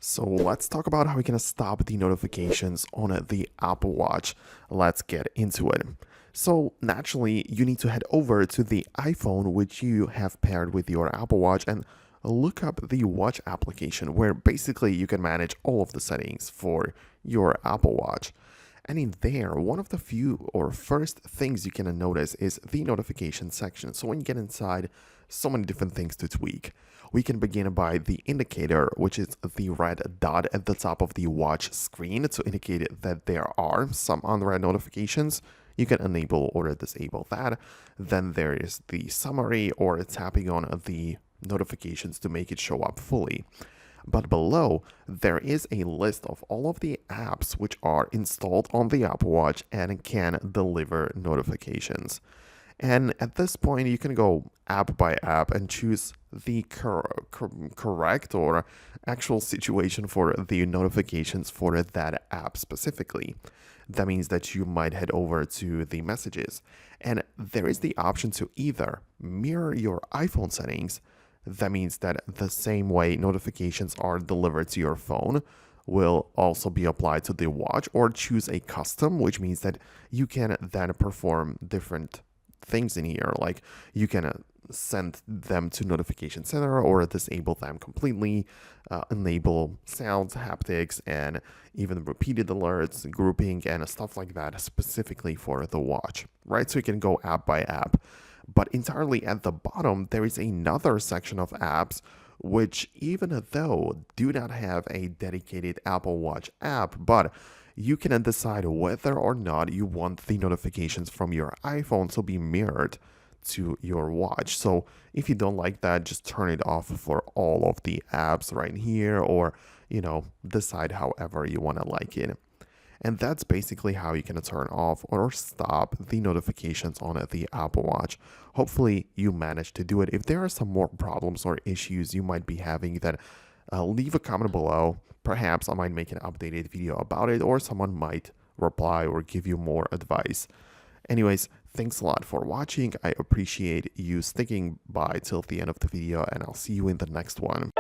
So let's talk about how we can stop the notifications on the Apple Watch. Let's get into it. So naturally, you need to head over to the iPhone, which you have paired with your Apple Watch, and look up the Watch application, where basically you can manage all of the settings for your Apple Watch. And in there, one of the few or first things you can notice is the notification section. So when you get inside, so many different things to tweak. We can begin by the indicator, which is the red dot at the top of the watch screen to indicate that there are some unread notifications. You can enable or disable that. Then there is the summary or tapping on the notifications to make it show up fully. But below, there is a list of all of the apps which are installed on the Apple Watch and can deliver notifications. And at this point, you can go app by app and choose the correct or actual situation for the notifications for that app specifically. That means that you might head over to the messages, and there is the option to either mirror your iPhone settings. That means that the same way notifications are delivered to your phone will also be applied to the watch, or choose a custom, which means that you can then perform different things in here, like you can send them to notification center or disable them completely, enable sounds, haptics, and even repeated alerts, grouping, and stuff like that specifically for the watch, right? So you can go app by app. But entirely at the bottom, there is another section of apps which, even though do not have a dedicated Apple Watch app, but you can decide whether or not you want the notifications from your iPhone to be mirrored to your watch. So if you don't like that, just turn it off for all of the apps right here, or decide however you want to like it. And that's basically how you can turn off or stop the notifications on the Apple Watch. Hopefully you managed to do it. If there are some more problems or issues you might be having, then leave a comment below. Perhaps I might make an updated video about it, or someone might reply or give you more advice. Anyways, thanks a lot for watching. I appreciate you sticking by till the end of the video, and I'll see you in the next one.